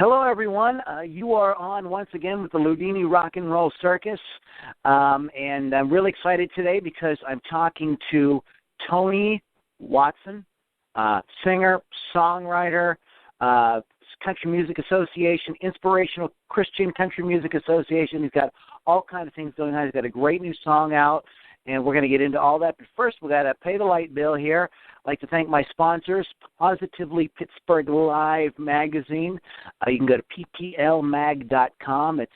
Hello, everyone. You are on once again with the Loudini Rock and Roll Circus, and I'm really excited today because I'm talking to Tony Watson, singer, songwriter, Country Music Association, Inspirational Christian Country Music Association. He's got all kinds of things going on. He's got a great new song out, and we're going to get into all that. But first, we've got to pay the light bill here. I'd like to thank my sponsors, Positively Pittsburgh Live magazine. You can go to pplmag.com. It's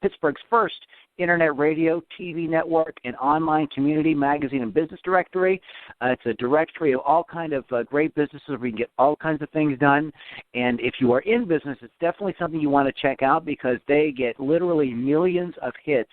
Pittsburgh's first internet radio, TV network, and online community magazine and business directory. It's a directory of all kinds of great businesses where you can get all kinds of things done. And if you are in business, it's definitely something you want to check out because they get literally millions of hits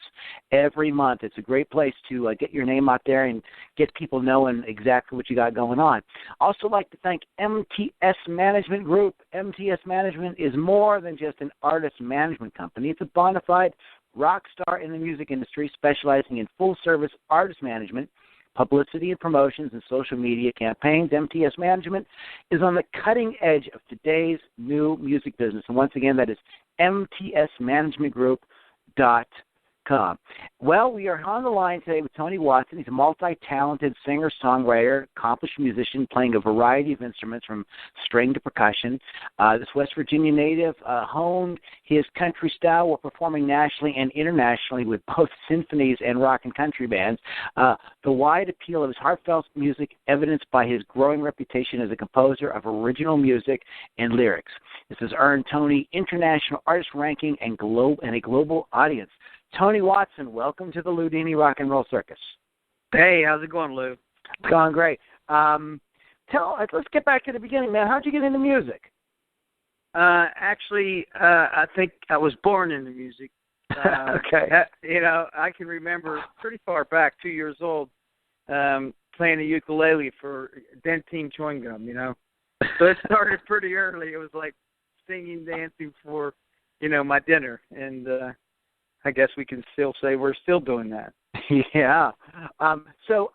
every month. It's a great place to get your name out there and get people knowing exactly what you got going on. Also like to thank MTS Management Group. MTS Management is more than just an artist management company. It's a bona fide rock star in the music industry, specializing in full-service artist management, publicity and promotions, and social media campaigns. MTS Management is on the cutting edge of today's new music business. And once again, that is mtsmanagementgroup.com. Well, we are on the line today with Tony Watson. He's a multi-talented singer-songwriter, accomplished musician, playing a variety of instruments from string to percussion. This West Virginia native honed his country style while performing nationally and internationally with both symphonies and rock and country bands. The wide appeal of his heartfelt music evidenced by his growing reputation as a composer of original music and lyrics. This has earned Tony international artist ranking and a global audience. Tony Watson, welcome to the Loudini Rock and Roll Circus. Hey, how's it going, Lou? It's going great. Let's get back to the beginning, man. How'd you get into music? Actually, I think I was born into music. Okay. I can remember pretty far back, 2 years old, playing a ukulele for Dentine chewing gum, So it started pretty early. It was like singing, dancing for, my dinner. And I guess we can still say we're still doing that. Yeah. So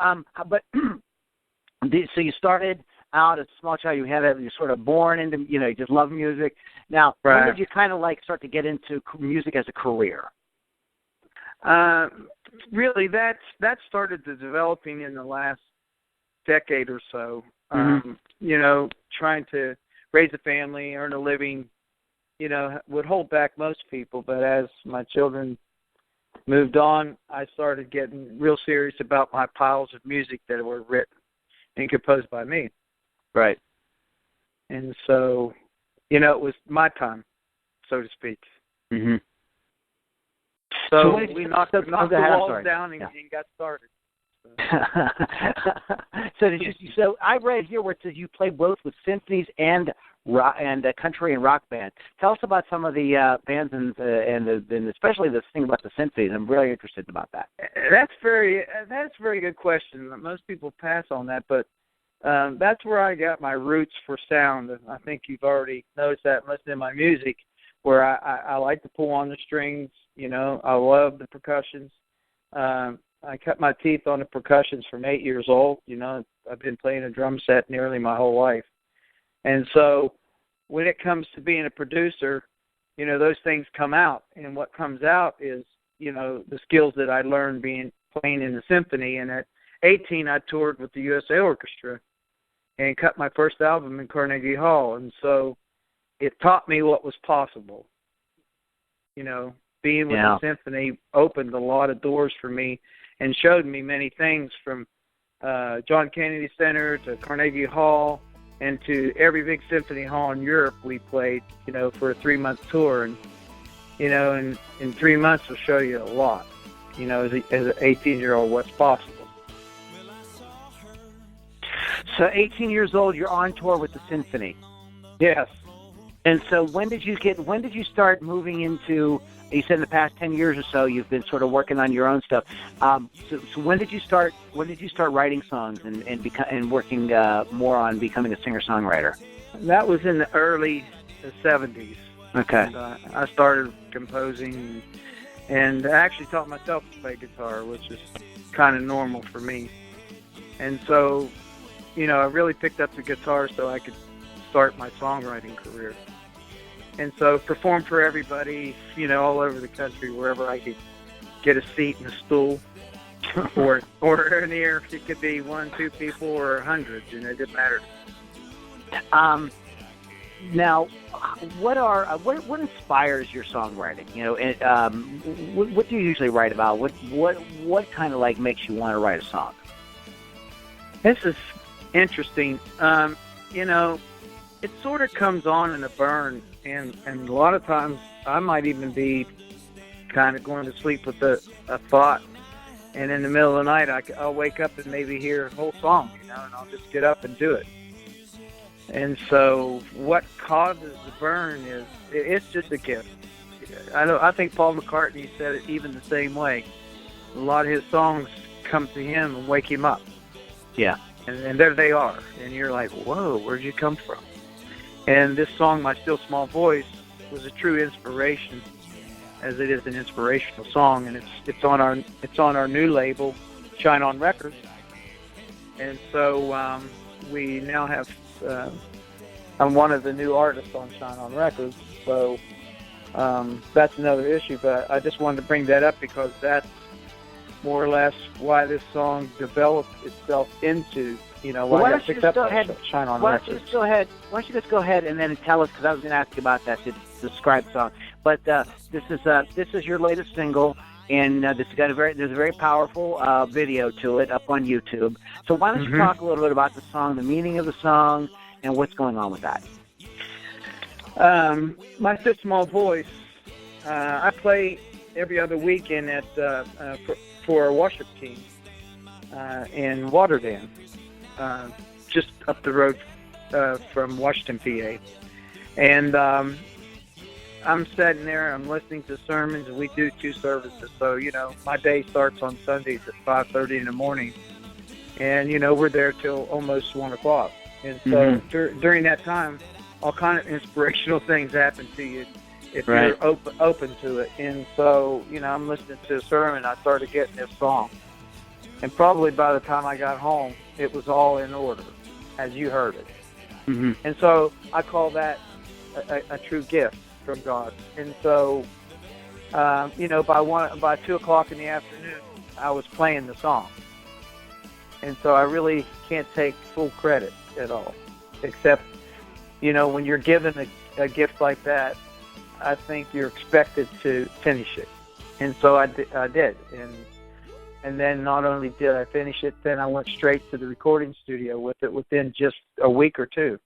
you started out as a small child. You're sort of born into, you just love music. Now, right. When did you kind of start to get into music as a career? Really, that started developing in the last decade or so. Mm-hmm. Trying to raise a family, earn a living, would hold back most people. But as my children moved on, I started getting real serious about my piles of music that were written and composed by me. Right. And so, it was my time, so to speak. Mm-hmm. So we knocked the walls down and got started. So I read here where it says you play both with symphonies and rock and country and rock band. Tell us about some of the bands and especially this thing about the symphonies. I'm really interested about that. That's a very good question. Most people pass on that, but that's where I got my roots for sound. I think you've already noticed that most in my music, where I like to pull on the strings. I love the percussions. I cut my teeth on the percussions from 8 years old. I've been playing a drum set nearly my whole life. And so when it comes to being a producer, those things come out. And what comes out is, the skills that I learned playing in the symphony. And at 18, I toured with the USA Orchestra and cut my first album in Carnegie Hall. And so it taught me what was possible. Being with the symphony opened a lot of doors for me and showed me many things, from John Kennedy Center to Carnegie Hall and to every big symphony hall in Europe we played, for a 3-month tour. And, in 3 months will show you a lot, as an 18-year-old, what's possible. So 18 years old, you're on tour with the symphony. Yes. And so when did you start moving into, you said in the past 10 years or so, you've been sort of working on your own stuff. So when did you start writing songs and working more on becoming a singer-songwriter? That was in the early 70s. Okay. And, I started composing and I actually taught myself to play guitar, which is kind of normal for me. And so, I really picked up the guitar so I could start my songwriting career. And so perform for everybody, all over the country, wherever I could get a seat and a stool, or near. It could be 1, 2 people or hundreds. It didn't matter. Now, what inspires your songwriting? What do you usually write about? What kind of makes you want to write a song? This is interesting. It sort of comes on in a burn, and a lot of times I might even be kind of going to sleep with a thought, and in the middle of the night I'll wake up and maybe hear a whole song, and I'll just get up and do it. And so what causes the burn is it's just a gift. I think Paul McCartney said it even the same way. A lot of his songs come to him and wake him up. Yeah. And there they are. And you're like, whoa, where'd you come from? And this song, My Still Small Voice, was a true inspiration, as it is an inspirational song, and it's on our new label, Shine On Records. And so we now have I'm one of the new artists on Shine On Records, so that's another issue. But I just wanted to bring that up because that's more or less why this song developed itself into, why I got picked up on Shine On Records. Why don't you just go ahead and then tell us, because I was going to ask you about that to describe the song. But this is your latest single, and there's a very powerful video to it up on YouTube. So why don't you talk a little bit about the song, the meaning of the song, and what's going on with that? My Still Small Voice, I play every other weekend for a worship team in Waterdam, just up the road from Washington, PA. And I'm sitting there, I'm listening to sermons, and we do 2 services. So, my day starts on Sundays at 5:30 in the morning. And, we're there till almost 1 o'clock. And so during that time, all kind of inspirational things happen to you if you're open to it. And so, I'm listening to a sermon, I started getting this song. And probably by the time I got home, it was all in order, as you heard it. Mm-hmm. And so I call that a true gift from God. And so, by 2 o'clock in the afternoon, I was playing the song. And so I really can't take full credit at all, except, when you're given a gift like that, I think you're expected to finish it. And so I did. And then not only did I finish it, then I went straight to the recording studio with it within just a week or 2.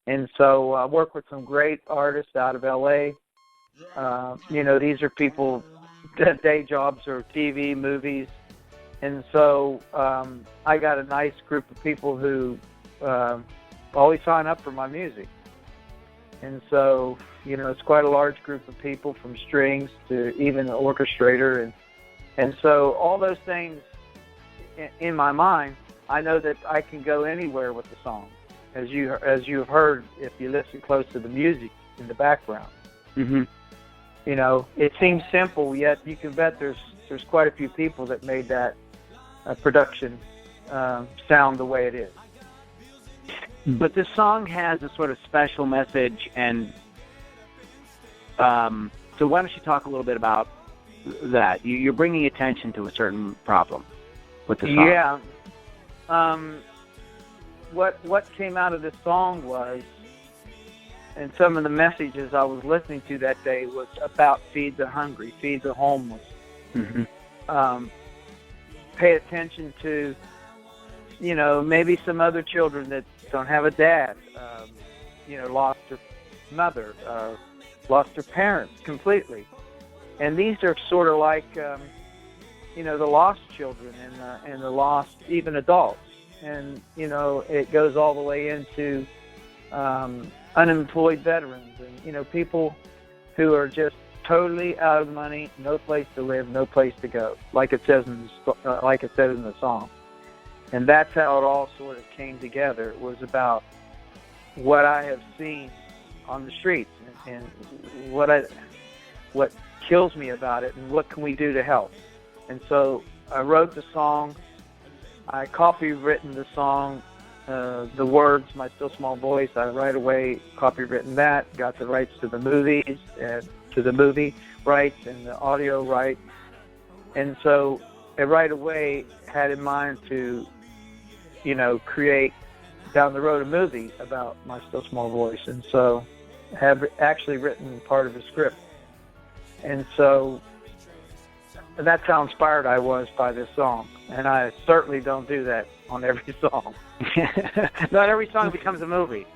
And so I work with some great artists out of L.A. These are people, day jobs or TV, movies. And so I got a nice group of people who always sign up for my music. And so, it's quite a large group of people, from strings to even an orchestrator. And so all those things in my mind, I know that I can go anywhere with the song, as you have heard if you listen close to the music in the background. Mm-hmm. It seems simple, yet you can bet there's quite a few people that made that production sound the way it is. But this song has a sort of special message, and so why don't you talk a little bit about that? You're bringing attention to a certain problem with the song. Yeah. What came out of this song was, and some of the messages I was listening to that day was about feed the hungry, feed the homeless. Mm-hmm. Pay attention to, maybe some other children that don't have a dad, lost their mother, lost their parents completely. And these are sort of like, the lost children and the lost even adults. And, it goes all the way into unemployed veterans and, people who are just totally out of money, no place to live, no place to go, like it says in the song. And that's how it all sort of came together. It was about what I have seen on the streets and what kills me about it and what can we do to help. And so I wrote the song. I copywritten the song the words, My Still Small Voice, I right away copywritten that, got the rights to the movies, and to the movie rights and the audio rights. And so I right away had in mind to, create down the road a movie about My Still Small Voice. And so have actually written part of the script. And so that's how inspired I was by this song. And I certainly don't do that on every song. Not every song becomes a movie.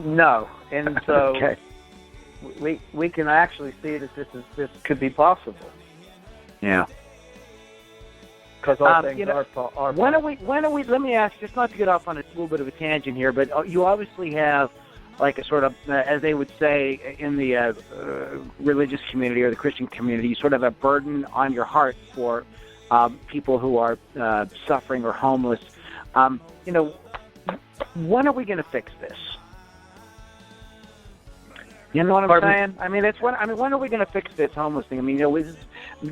No. And so okay. we can actually see that this could be possible. Yeah. Because all things are when are we, let me ask, just not to get off on a little bit of a tangent here, but you obviously have like a sort of, as they would say in the religious community or the Christian community, you sort of have a burden on your heart for people who are suffering or homeless. When are we going to fix this? You know what I'm saying? I mean, when are we going to fix this homeless thing? I mean,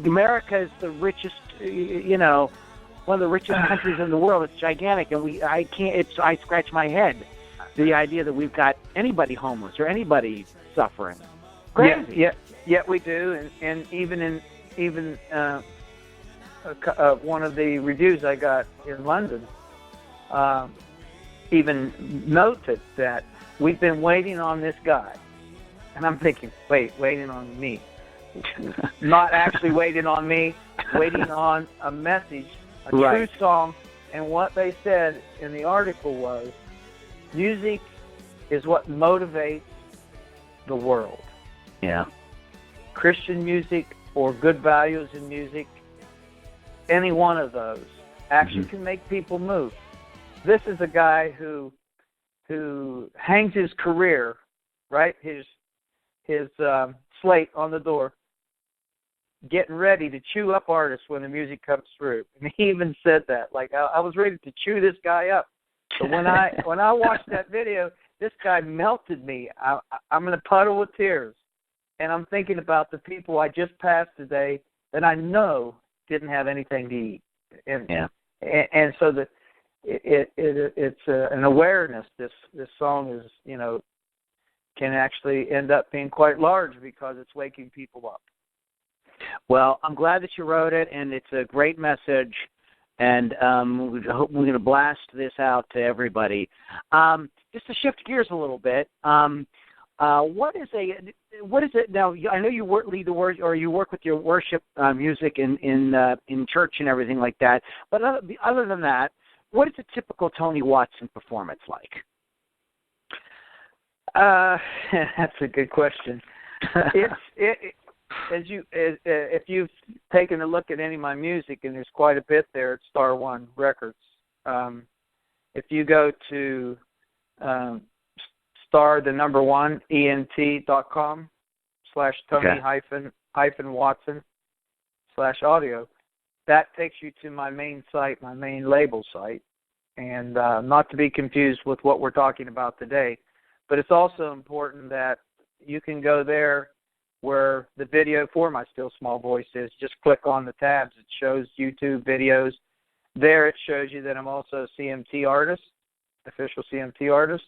America is the richest, one of the richest countries in the world. It's gigantic, and I scratch my head. The idea that we've got anybody homeless or anybody suffering. Crazy. Yeah, we do, and even one of the reviews I got in London even noted that we've been waiting on this guy, and I'm thinking, waiting on me, not actually waiting on me, waiting on a message, a true song, and what they said in the article was, music is what motivates the world. Yeah. Christian music or good values in music, any one of those actually can make people move. This is a guy who hangs his career, right? His slate on the door, getting ready to chew up artists when the music comes through. And he even said that, like I was ready to chew this guy up. But when I watched that video, this guy melted me. I'm in a puddle with tears, and I'm thinking about the people I just passed today that I know didn't have anything to eat, and so it's an awareness. This song is can actually end up being quite large because it's waking people up. Well, I'm glad that you wrote it, and it's a great message. And we're going to blast this out to everybody. Just to shift gears a little bit, what is it now? I know you lead the worship, or you work with your worship music in church and everything like that. But other than that, what is a typical Tony Watson performance like? That's a good question. If you've taken a look at any of my music, and there's quite a bit there at Star One Records, if you go to star_Tony-Watson/audio, that takes you to my main site, my main label site, and not to be confused with what we're talking about today. But it's also important that you can go there where the video for My Still Small Voice is. Just click on the tabs. It shows YouTube videos. There it shows you that I'm also a CMT artist, official CMT artist,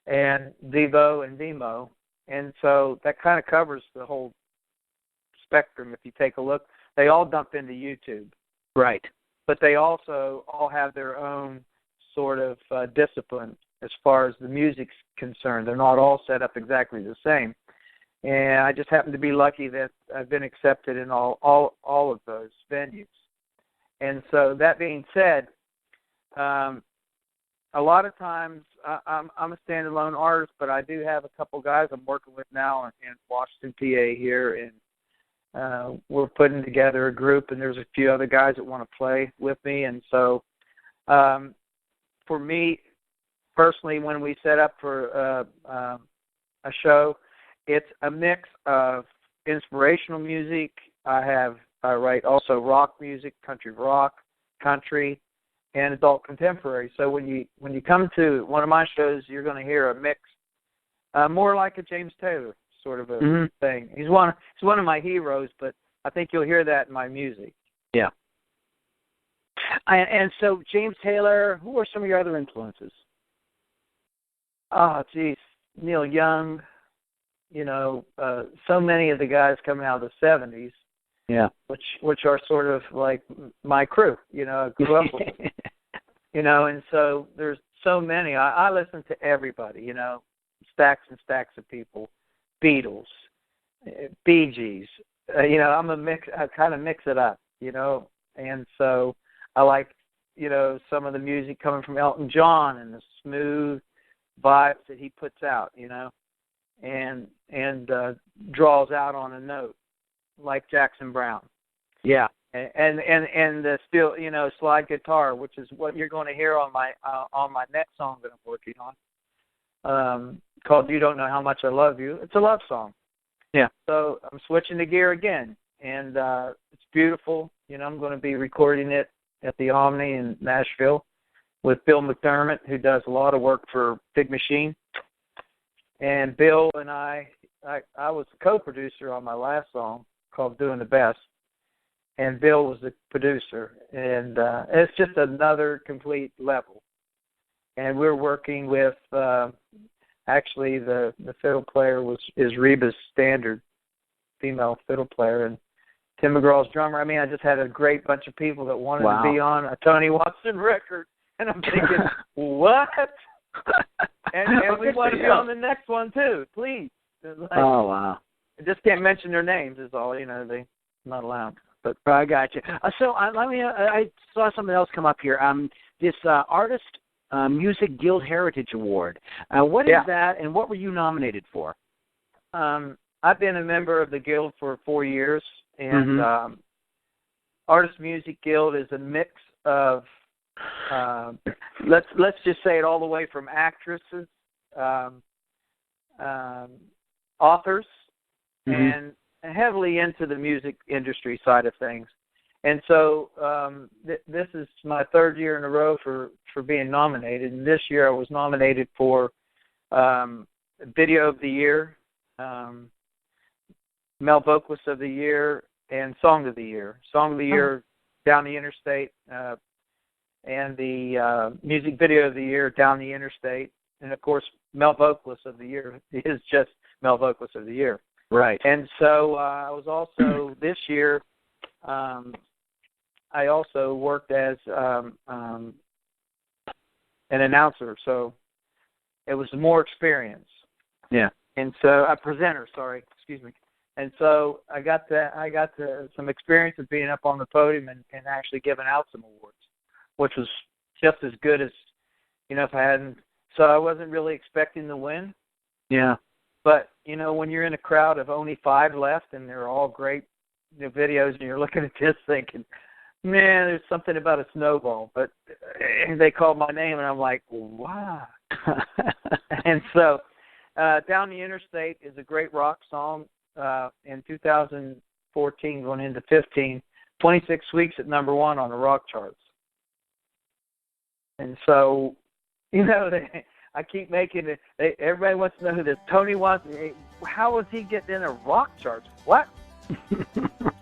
and Devo and Demo. And so that kind of covers the whole spectrum. If you take a look, they all dump into YouTube. Right. But they also all have their own sort of discipline as far as the music's concerned. They're not all set up exactly the same. And I just happen to be lucky that I've been accepted in all of those venues. And so that being said, a lot of times I'm a standalone artist, but I do have a couple guys I'm working with now in Washington, PA here, and we're putting together a group, and there's a few other guys that want to play with me. And so for me, personally, when we set up for a show, it's a mix of inspirational music. I write also rock music, country rock, country, and adult contemporary. So when you come to one of my shows, you're going to hear a mix, more like a James Taylor sort of a thing. He's one of my heroes, but I think you'll hear that in my music. Yeah. And so James Taylor, who are some of your other influences? Oh, geez, Neil Young. So many of the guys coming out of the '70s. Yeah. Which are sort of like my crew. I grew up with them. And so there's so many. I listen to everybody. Stacks and stacks of people. Beatles, Bee Gees. I'm a mix. I kind of mix it up. And so I like some of the music coming from Elton John and the smooth vibes that he puts out. And draws out on a note like Jackson Brown. Yeah. And the still slide guitar, which is what you're going to hear on my next song that I'm working on, called "You Don't Know How Much I Love You." It's a love song. Yeah. So I'm switching the gear again, and it's beautiful. I'm going to be recording it at the Omni in Nashville with Bill McDermott, who does a lot of work for Big Machine. And Bill and I was the co-producer on my last song called "Doing the Best," and Bill was the producer. And it's just another complete level. And we're working with, actually the fiddle player is Reba's Standard, female fiddle player, and Tim McGraw's drummer. I mean, I just had a great bunch of people that wanted to be on a Tony Watson record. And I'm thinking, what? And we want to be on the next one, too, please. Oh, wow. I just can't mention their names is all, they're not allowed. But I got you. So I saw something else come up here. This Artist Music Guild Heritage Award. What is that, and what were you nominated for? I've been a member of the Guild for 4 years, and Artist Music Guild is a mix of, let's just say it all the way from actresses, authors, and heavily into the music industry side of things. And so this is my third year in a row for being nominated. And this year I was nominated for Video of the Year, Male Vocalist of the Year, and Song of the Year. Song of the Year, Down the Interstate, and the Music Video of the Year, Down the Interstate. And, of course, Male Vocalist of the Year is just Male Vocalist of the Year. Right. And so I was also, this year, I also worked as an announcer, so it was more experience. Yeah. And so a presenter, excuse me. And so I got some experience of being up on the podium and actually giving out some awards, which was just as good as, if I hadn't. So I wasn't really expecting to win. Yeah. But, when you're in a crowd of only 5 left and they're all great videos and you're looking at this thinking, man, there's something about a snowball. But they called my name and I'm like, wow. And so Down the Interstate is a great rock song. In 2014 going into 15, 26 weeks at number 1 on the rock charts. And so, I keep making it. Everybody wants to know who this Tony Watson. How was he getting in a rock charts? What?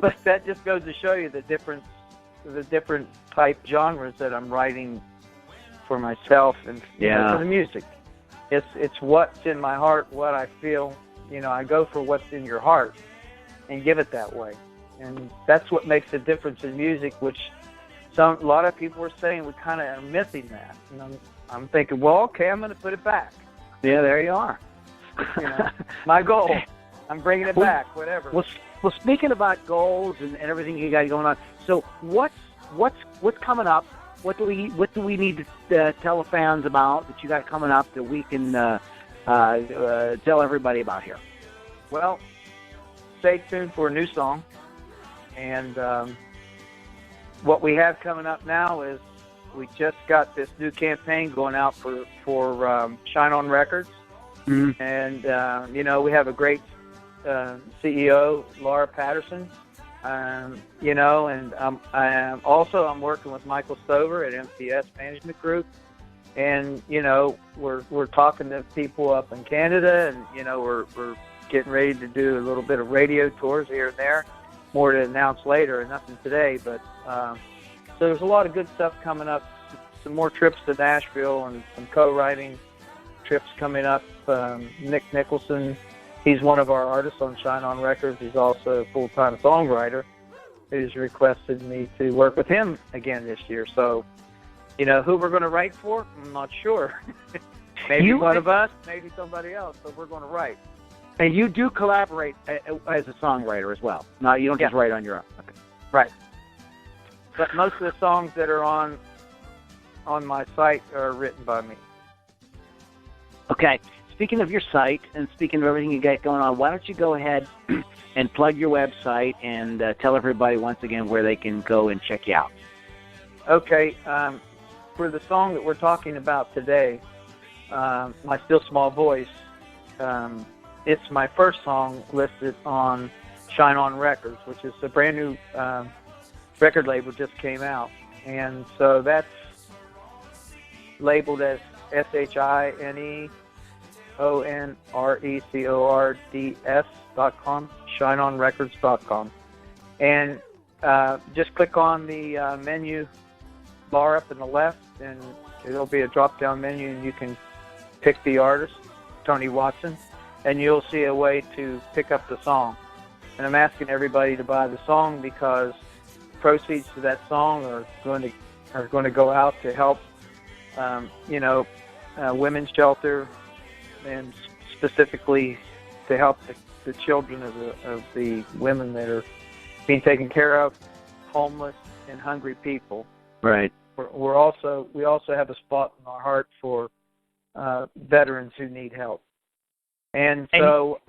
But that just goes to show you the different type genres that I'm writing for myself and for the music. It's what's in my heart, what I feel. I go for what's in your heart and give it that way, and that's what makes a difference in music. Which a lot of people are saying we kind of are missing that. I'm thinking, well, okay, I'm going to put it back. Yeah, there you are. My goal. I'm bringing it back, whatever. Well, speaking about goals and everything you got going on, so what's coming up? What do we need to tell the fans about that you got coming up that we can tell everybody about here? Well, stay tuned for a new song, and what we have coming up now is we just got this new campaign going out for Shine On Records. And, we have a great CEO, Laura Patterson, and I'm working with Michael Stover at MCS Management Group. And, we're talking to people up in Canada, and, we're getting ready to do a little bit of radio tours here and there. More to announce later, and nothing today, but so there's a lot of good stuff coming up. Some more trips to Nashville and some co-writing trips coming up. Nick Nicholson, he's one of our artists on Shine On Records. He's also a full-time songwriter who's requested me to work with him again this year. So, you know, who we're going to write for, I'm not sure. Maybe one of us, maybe somebody else, but we're going to write. And you do collaborate as a songwriter as well. No, you don't just write on your own. Okay. Right. But most of the songs that are on my site are written by me. Okay. Speaking of your site and speaking of everything you got going on, why don't you go ahead and plug your website and tell everybody once again where they can go and check you out. Okay. For the song that we're talking about today, My Still Small Voice, it's my first song listed on Shine On Records, which is a brand new record label just came out. And so that's labeled as ShineOnRecords.com, shineonrecords.com. And just click on the menu bar up in the left, and there'll be a drop-down menu, and you can pick the artist, Tony Watson, and you'll see a way to pick up the song. And I'm asking everybody to buy the song because proceeds to that song are going to go out to help, women's shelter, and specifically to help the children of the women that are being taken care of, homeless and hungry people. Right. We also have a spot in our heart for veterans who need help. And so,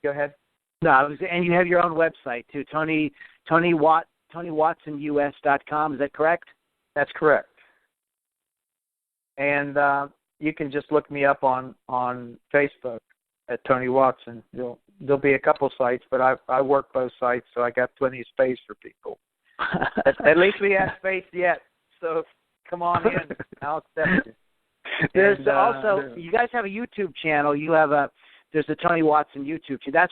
go ahead. No, and you have your own website too, tonywatson.us.com. Is that correct? That's correct. And you can just look me up on Facebook at Tony Watson. There'll be a couple sites, but I work both sites, so I got plenty of space for people. At least we have space yet. So come on in. I'll accept you. There's also you guys have a YouTube channel. There's a Tony Watson YouTube channel.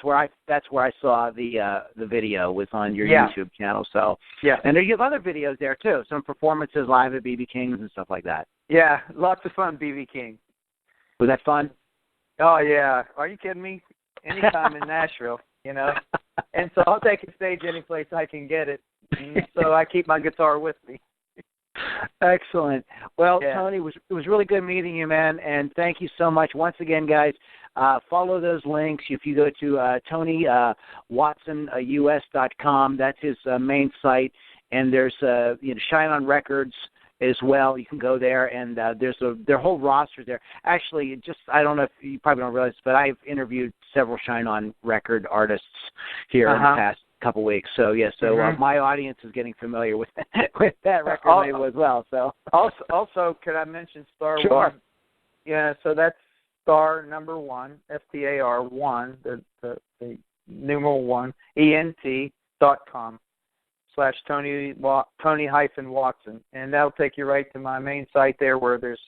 That's where I saw the video was on your YouTube channel. So and you have other videos there too. Some performances live at BB King's and stuff like that. Yeah, lots of fun, BB King. Was that fun? Oh yeah. Are you kidding me? Anytime in Nashville, And so I'll take a stage any place I can get it. And so I keep my guitar with me. Excellent. Well, Tony, it was really good meeting you, man, and thank you so much. Once again, guys, follow those links. If you go to tonywatson.us.com, that's his main site, and there's Shine On Records as well. You can go there, and there's their whole roster there. Actually, I don't know if you probably don't realize, but I've interviewed several Shine On Record artists here in the past couple weeks. So my audience is getting familiar with that record label as well. So also, could I mention Star One? Yeah, so that's Star number 1, STAR 1, the numeral 1, ENT.com/Tony-Watson, and that'll take you right to my main site there, where there's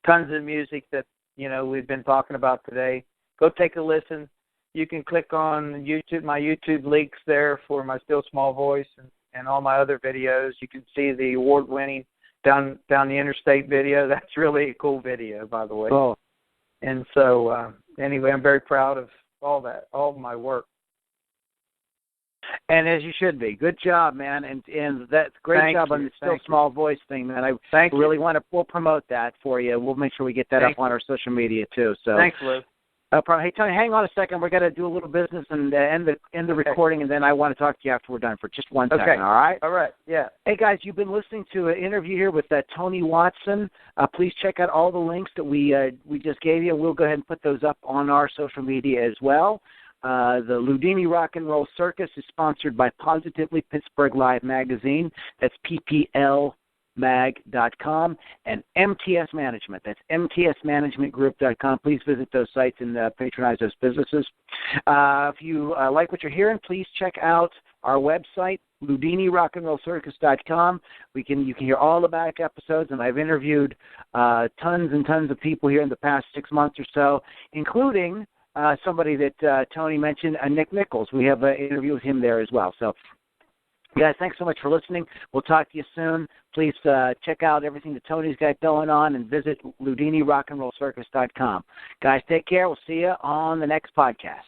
tons of music that we've been talking about today. Go take a listen. You can click on my YouTube links there for My Still Small Voice and all my other videos. You can see the award-winning Down the Interstate video. That's really a cool video, by the way. Oh. And so, anyway, I'm very proud of all of my work. And as you should be. Good job, man. And that's great job on the Still Small Voice thing, man. We'll promote that for you. We'll make sure we get that up on our social media, too. So thanks, Lou. Hey, Tony, hang on a second. We're going to do a little business and end the recording, and then I want to talk to you after we're done for just 1 second, all right? All right, yeah. Hey, guys, you've been listening to an interview here with Tony Watson. Please check out all the links that we just gave you. We'll go ahead and put those up on our social media as well. The Loudini Rock and Roll Circus is sponsored by Positively Pittsburgh Live Magazine. That's PPLmag.com, and MTS Management. That's MTSManagementGroup.com. Please visit those sites and patronize those businesses. If you like what you're hearing, please check out our website, LoudiniRockandRollCircus.com. You can hear all the back episodes, and I've interviewed tons and tons of people here in the past 6 months or so, including somebody that Tony mentioned, Nick Nichols. We have an interview with him there as well. So Guys, thanks so much for listening. We'll talk to you soon. Please check out everything that Tony's got going on and visit LoudiniRockandRollCircus.com. Guys, take care. We'll see you on the next podcast.